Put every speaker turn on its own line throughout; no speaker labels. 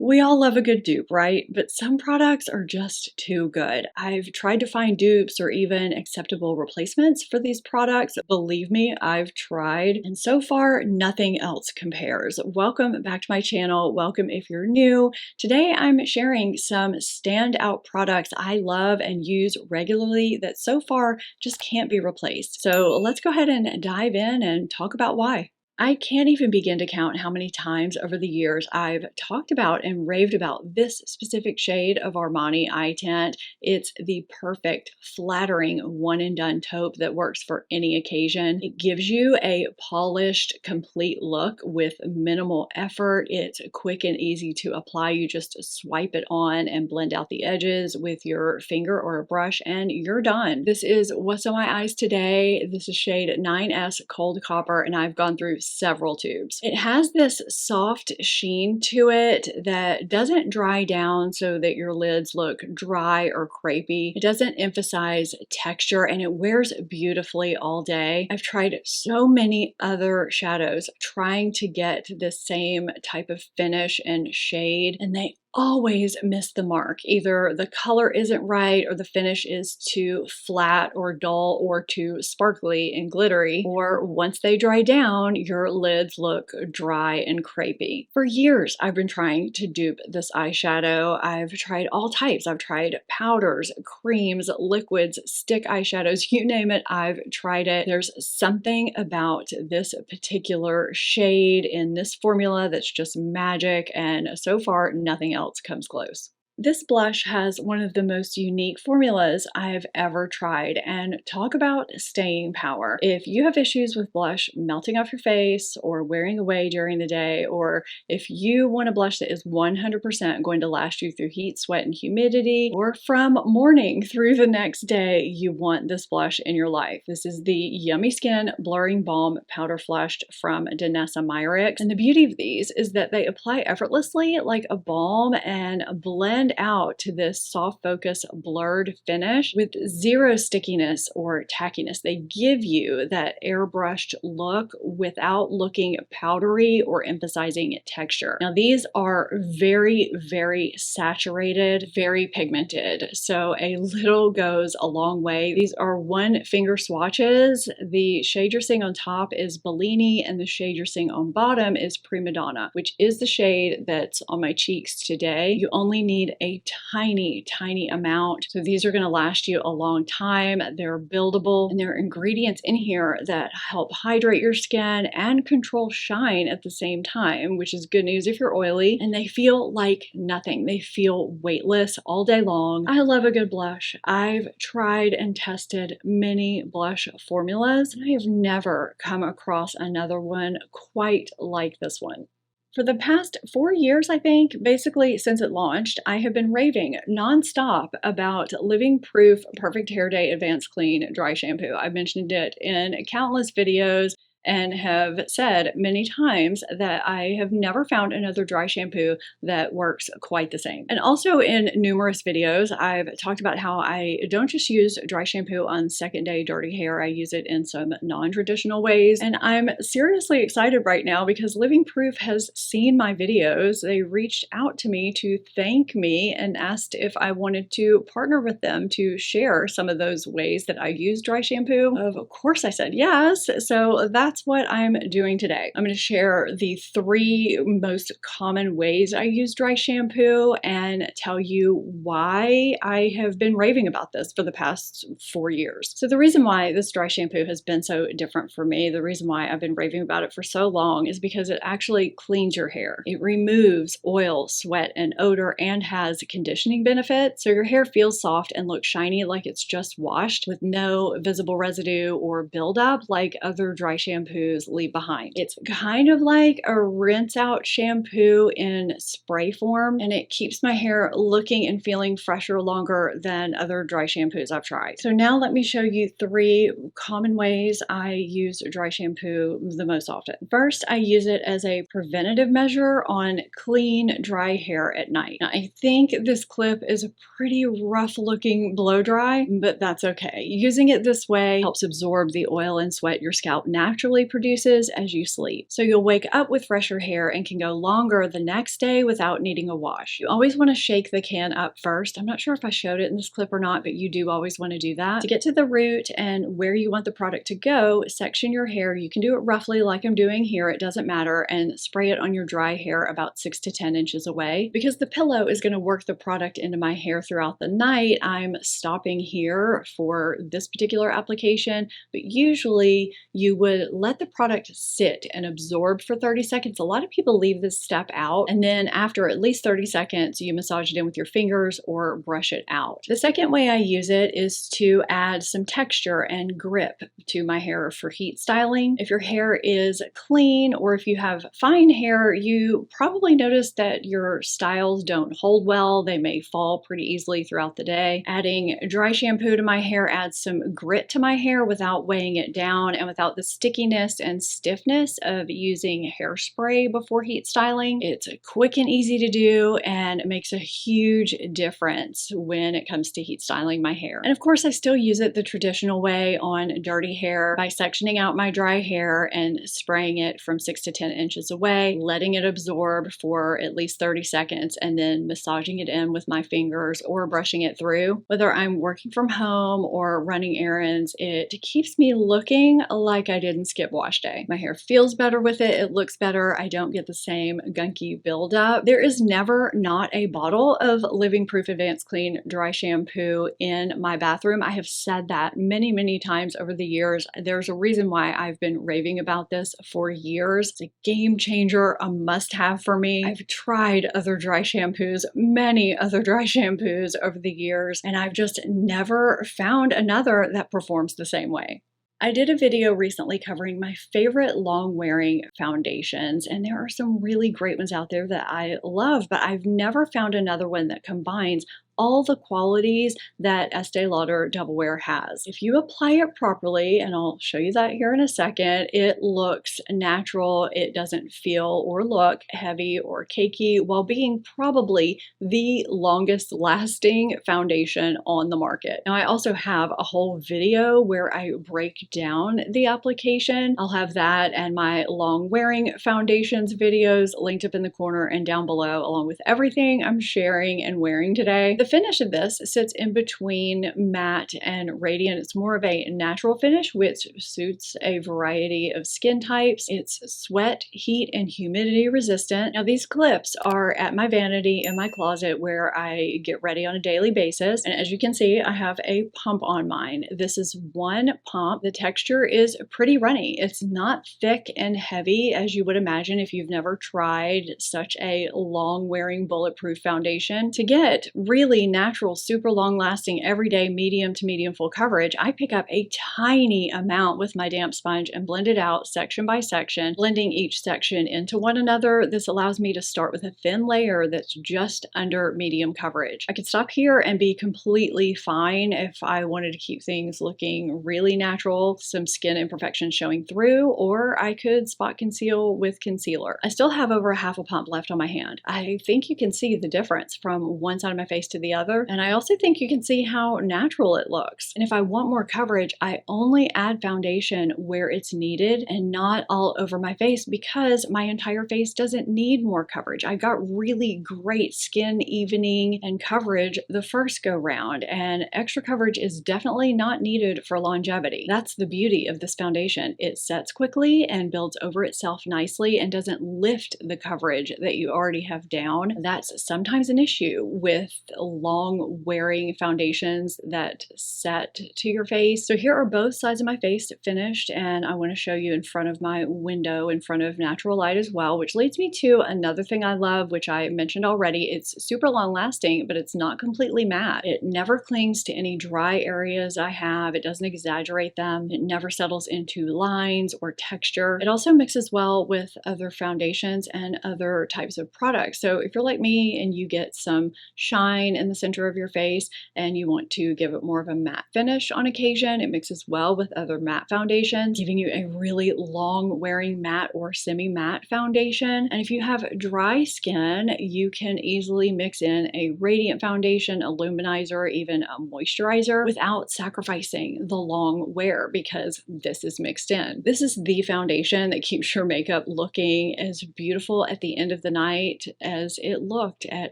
We all love a good dupe, right? But some products are just too good. I've tried to find dupes or even acceptable replacements for these products. Believe me, I've tried, and so far, nothing else compares. Welcome back to my channel. Welcome if you're new. Today, I'm sharing some standout products I love and use regularly that so far just can't be replaced. So let's go ahead and dive in and talk about why. I can't even begin to count how many times over the years I've talked about and raved about this specific shade of Armani eye tint. It's the perfect, flattering one and done taupe that works for any occasion. It gives you a polished, complete look with minimal effort. It's quick and easy to apply. You just swipe it on and blend out the edges with your finger or a brush, and you're done. This is what's on my eyes today. This is shade 9S Cold Copper, and I've gone through several tubes. It has this soft sheen to it that doesn't dry down so that your lids look dry or crepey. It doesn't emphasize texture, and it wears beautifully all day. I've tried so many other shadows trying to get the same type of finish and shade, and they always miss the mark. Either the color isn't right, or the finish is too flat or dull or too sparkly and glittery, or once they dry down, your lids look dry and crepey. For years, I've been trying to dupe this eyeshadow. I've tried all types. I've tried powders, creams, liquids, stick eyeshadows, you name it, I've tried it. There's something about this particular shade in this formula that's just magic, and so far, nothing else comes close. This blush has one of the most unique formulas I've ever tried, and talk about staying power. If you have issues with blush melting off your face or wearing away during the day, or if you want a blush that is 100% going to last you through heat, sweat, and humidity, or from morning through the next day, you want this blush in your life. This is the Yummy Skin Blurring Balm Powder Flushed from Danessa Myricks, and the beauty of these is that they apply effortlessly like a balm and blend out to this soft focus blurred finish with zero stickiness or tackiness. They give you that airbrushed look without looking powdery or emphasizing texture. Now these are very, very saturated, very pigmented, so a little goes a long way. These are one finger swatches. The shade you're seeing on top is Bellini, and the shade you're seeing on bottom is Prima Donna, which is the shade that's on my cheeks today. You only need a tiny amount. So these are going to last you a long time. They're buildable, and there are ingredients in here that help hydrate your skin and control shine at the same time, which is good news if you're oily, and they feel like nothing. They feel weightless all day long. I love a good blush. I've tried and tested many blush formulas, and I have never come across another one quite like this one. For the past 4 years, I think, basically since it launched, I have been raving nonstop about Living Proof Perfect Hair Day Advanced Clean Dry Shampoo. I've mentioned it in countless videos and have said many times that I have never found another dry shampoo that works quite the same. And also in numerous videos, I've talked about how I don't just use dry shampoo on second day dirty hair, I use it in some non-traditional ways. And I'm seriously excited right now because Living Proof has seen my videos. They reached out to me to thank me and asked if I wanted to partner with them to share some of those ways that I use dry shampoo. Of course I said yes. So that's what I'm doing today. I'm going to share the 3 most common ways I use dry shampoo and tell you why I have been raving about this for the past 4 years. So the reason why this dry shampoo has been so different for me, the reason why I've been raving about it for so long, is because it actually cleans your hair. It removes oil, sweat, and odor, and has conditioning benefits, so your hair feels soft and looks shiny like it's just washed with no visible residue or buildup like other dry shampoos leave behind. It's kind of like a rinse out shampoo in spray form, and it keeps my hair looking and feeling fresher longer than other dry shampoos I've tried. So now let me show you 3 common ways I use dry shampoo the most often. First, I use it as a preventative measure on clean, dry hair at night. Now, I think this clip is a pretty rough looking blow dry, but that's okay. Using it this way helps absorb the oil and sweat your scalp naturally naturally produces as you sleep. So you'll wake up with fresher hair and can go longer the next day without needing a wash. You always want to shake the can up first. I'm not sure if I showed it in this clip or not, but you do always want to do that. To get to the root and where you want the product to go, section your hair. You can do it roughly like I'm doing here, it doesn't matter, and spray it on your dry hair about 6 to 10 inches away. Because the pillow is going to work the product into my hair throughout the night, I'm stopping here for this particular application, but usually you would let the product sit and absorb for 30 seconds. A lot of people leave this step out, and then after at least 30 seconds, you massage it in with your fingers or brush it out. The second way I use it is to add some texture and grip to my hair for heat styling. If your hair is clean or if you have fine hair, you probably notice that your styles don't hold well. They may fall pretty easily throughout the day. Adding dry shampoo to my hair adds some grit to my hair without weighing it down and without the stickiness and stiffness of using hairspray before heat styling. It's quick and easy to do, and it makes a huge difference when it comes to heat styling my hair. And of course, I still use it the traditional way on dirty hair by sectioning out my dry hair and spraying it from 6 to 10 inches away, letting it absorb for at least 30 seconds, and then massaging it in with my fingers or brushing it through. Whether I'm working from home or running errands, it keeps me looking like I didn't skip wash day. My hair feels better with it, it looks better, I don't get the same gunky buildup. There is never not a bottle of Living Proof Advanced Clean dry shampoo in my bathroom. I have said that many times over the years. There's a reason why I've been raving about this for years. It's a game changer, a must-have for me. I've tried other dry shampoos, many other dry shampoos over the years, and I've just never found another that performs the same way. I did a video recently covering my favorite long-wearing foundations, and there are some really great ones out there that I love, but I've never found another one that combines all the qualities that Estee Lauder Double Wear has. If you apply it properly, and I'll show you that here in a second, it looks natural. It doesn't feel or look heavy or cakey, while being probably the longest lasting foundation on the market. Now, I also have a whole video where I break down the application. I'll have that and my long wearing foundations videos linked up in the corner and down below, along with everything I'm sharing and wearing today. The finish of this sits in between matte and radiant. It's more of a natural finish, which suits a variety of skin types. It's sweat, heat, and humidity resistant. Now, these clips are at my vanity in my closet where I get ready on a daily basis. And as you can see, I have a pump on mine. This is one pump. The texture is pretty runny. It's not thick and heavy as you would imagine if you've never tried such a long-wearing bulletproof foundation. To get really natural, super long-lasting, everyday medium to medium full coverage, I pick up a tiny amount with my damp sponge and blend it out section by section, blending each section into one another. This allows me to start with a thin layer that's just under medium coverage. I could stop here and be completely fine if I wanted to keep things looking really natural, some skin imperfections showing through, or I could spot conceal with concealer. I still have over half a pump left on my hand. I think you can see the difference from one side of my face to the other, and I also think you can see how natural it looks. And if I want more coverage, I only add foundation where it's needed and not all over my face, because my entire face doesn't need more coverage. I got really great skin evening and coverage the first go round, and extra coverage is definitely not needed for longevity. That's the beauty of this foundation. It sets quickly and builds over itself nicely and doesn't lift the coverage that you already have down. That's sometimes an issue with long wearing foundations that set to your face. So here are both sides of my face finished, and I want to show you in front of my window in front of natural light as well, which leads me to another thing I love, which I mentioned already. It's super long lasting, but it's not completely matte. It never clings to any dry areas I have. It doesn't exaggerate them. It never settles into lines or texture. It also mixes well with other foundations and other types of products. So if you're like me and you get some shine in the center of your face and you want to give it more of a matte finish on occasion, it mixes well with other matte foundations, giving you a really long wearing matte or semi-matte foundation. And if you have dry skin, you can easily mix in a radiant foundation, a luminizer, even a moisturizer without sacrificing the long wear because this is mixed in. This is the foundation that keeps your makeup looking as beautiful at the end of the night as it looked at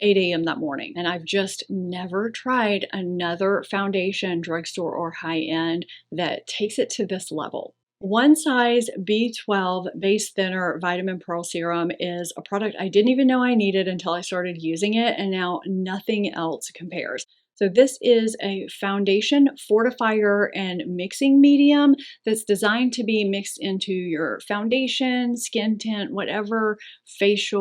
8 a.m. that morning. And I've just never tried another foundation, drugstore or high-end, that takes it to this level. One Size B12 Base Thinner Vitamin Pearl Serum is a product I didn't even know I needed until I started using it, and now nothing else compares. So this is a foundation fortifier and mixing medium that's designed to be mixed into your foundation, skin tint, whatever face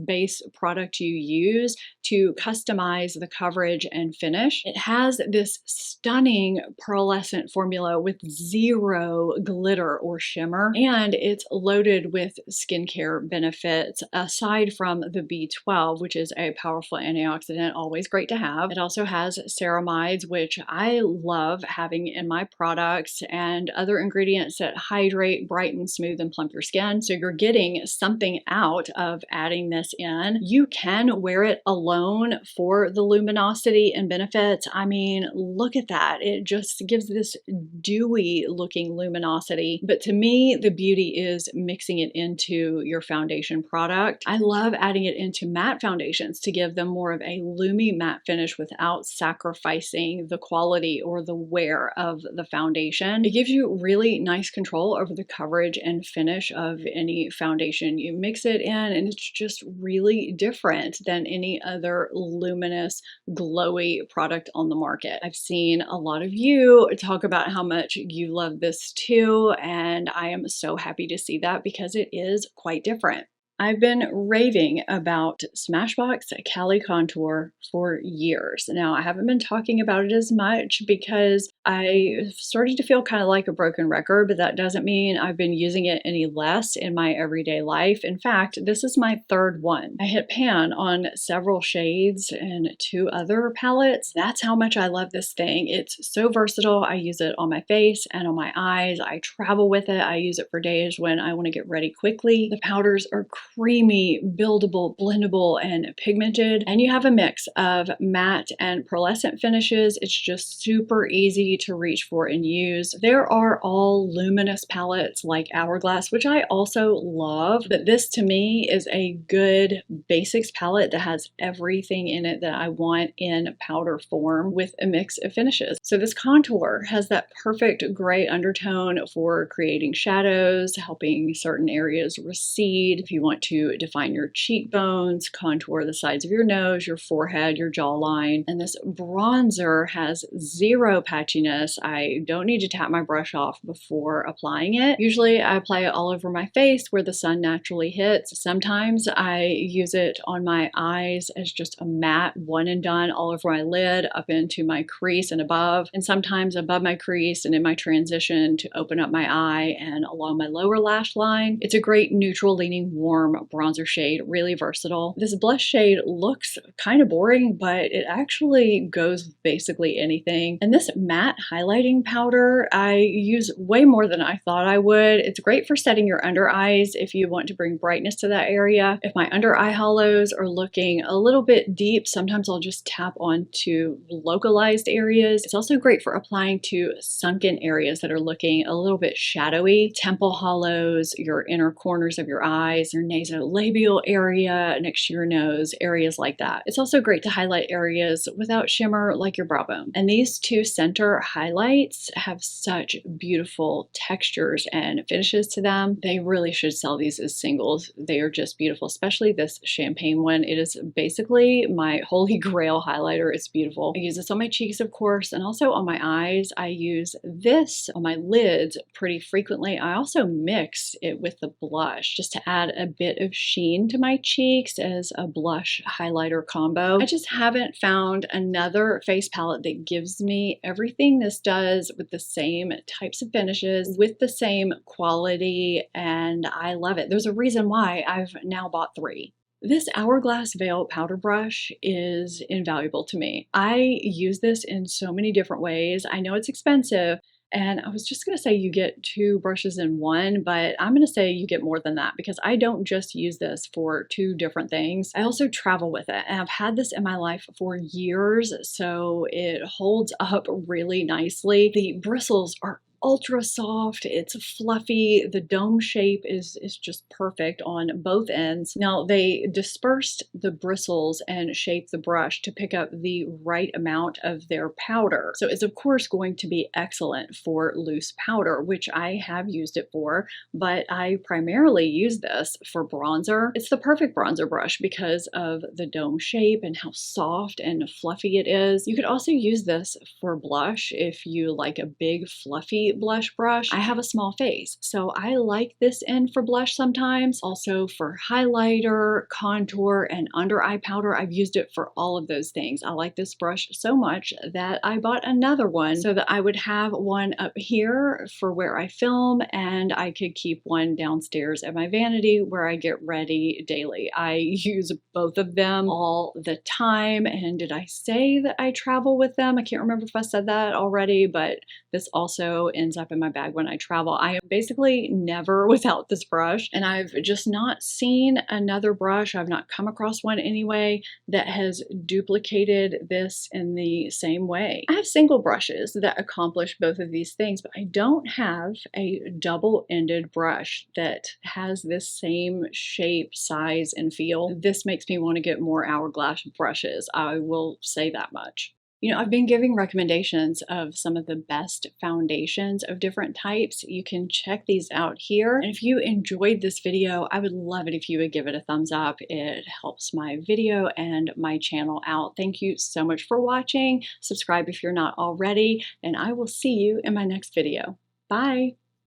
base product you use to customize the coverage and finish. It has this stunning pearlescent formula with zero glitter or shimmer, and it's loaded with skincare benefits aside from the B12, which is a powerful antioxidant, always great to have. It also has ceramides, which I love having in my products, and other ingredients that hydrate, brighten, smooth, and plump your skin. So you're getting something out of adding this in. You can wear it alone for the luminosity and benefits. I mean, look at that. It just gives this dewy looking luminosity. But to me, the beauty is mixing it into your foundation product. I love adding it into matte foundations to give them more of a loomy matte finish without sacrificing the quality or the wear of the foundation. It gives you really nice control over the coverage and finish of any foundation you mix it in, and it's just really different than any other luminous, glowy product on the market. I've seen a lot of you talk about how much you love this too, and I am so happy to see that because it is quite different. I've been raving about Smashbox Cali Contour for years. Now, I haven't been talking about it as much because I started to feel kind of like a broken record, but that doesn't mean I've been using it any less in my everyday life. In fact, this is my third one. I hit pan on several shades and 2 other palettes. That's how much I love this thing. It's so versatile. I use it on my face and on my eyes. I travel with it. I use it for days when I want to get ready quickly. The powders are creamy, buildable, blendable, and pigmented. And you have a mix of matte and pearlescent finishes. It's just super easy to reach for and use. There are all luminous palettes like Hourglass, which I also love, but this to me is a good basics palette that has everything in it that I want in powder form with a mix of finishes. So this contour has that perfect gray undertone for creating shadows, helping certain areas recede. If you want to define your cheekbones, contour the sides of your nose, your forehead, your jawline. And this bronzer has zero patchiness. I don't need to tap my brush off before applying it. Usually I apply it all over my face where the sun naturally hits. Sometimes I use it on my eyes as just a matte one and done all over my lid up into my crease and above, and sometimes above my crease and in my transition to open up my eye and along my lower lash line. It's a great neutral leaning warm bronzer shade, really versatile. This blush shade looks kind of boring, but it actually goes with basically anything. And this matte highlighting powder, I use way more than I thought I would. It's great for setting your under eyes if you want to bring brightness to that area. If my under eye hollows are looking a little bit deep, sometimes I'll just tap onto localized areas. It's also great for applying to sunken areas that are looking a little bit shadowy. Temple hollows, your inner corners of your eyes, your nasolabial area next to your nose, areas like that. It's also great to highlight areas without shimmer like your brow bone. And these 2 center highlights have such beautiful textures and finishes to them. They really should sell these as singles. They are just beautiful, especially this champagne one. It is basically my holy grail highlighter. It's beautiful. I use this on my cheeks, of course, and also on my eyes. I use this on my lids pretty frequently. I also mix it with the blush just to add a bit of sheen to my cheeks as a blush highlighter combo. I just haven't found another face palette that gives me everything this does with the same types of finishes, with the same quality, and I love it. There's a reason why I've now bought 3. This Hourglass Veil powder brush is invaluable to me. I use this in so many different ways. I know it's expensive, and I was just gonna say you get two brushes in one, but I'm gonna say you get more than that because I don't just use this for two different things. I also travel with it, and I've had this in my life for years, so it holds up really nicely. The bristles are ultra soft, it's fluffy, the dome shape is just perfect on both ends. Now they dispersed the bristles and shaped the brush to pick up the right amount of their powder. So it's of course going to be excellent for loose powder, which I have used it for, but I primarily use this for bronzer. It's the perfect bronzer brush because of the dome shape and how soft and fluffy it is. You could also use this for blush if you like a big fluffy blush brush. I have a small face, so I like this in for blush sometimes. Also for highlighter, contour, and under eye powder. I've used it for all of those things. I like this brush so much that I bought another one so that I would have one up here for where I film, and I could keep one downstairs at my vanity where I get ready daily. I use both of them all the time. And did I say that I travel with them? I can't remember if I said that already, but this also ends up in my bag when I travel. I am basically never without this brush, and I've just not seen another brush, I've not come across one anyway, that has duplicated this in the same way. I have single brushes that accomplish both of these things, but I don't have a double-ended brush that has this same shape, size, and feel. This makes me want to get more Hourglass brushes, I will say that much. You know, I've been giving recommendations of some of the best foundations of different types. You can check these out here. And if you enjoyed this video, I would love it if you would give it a thumbs up. It helps my video and my channel out. Thank you so much for watching. Subscribe if you're not already, and I will see you in my next video. Bye.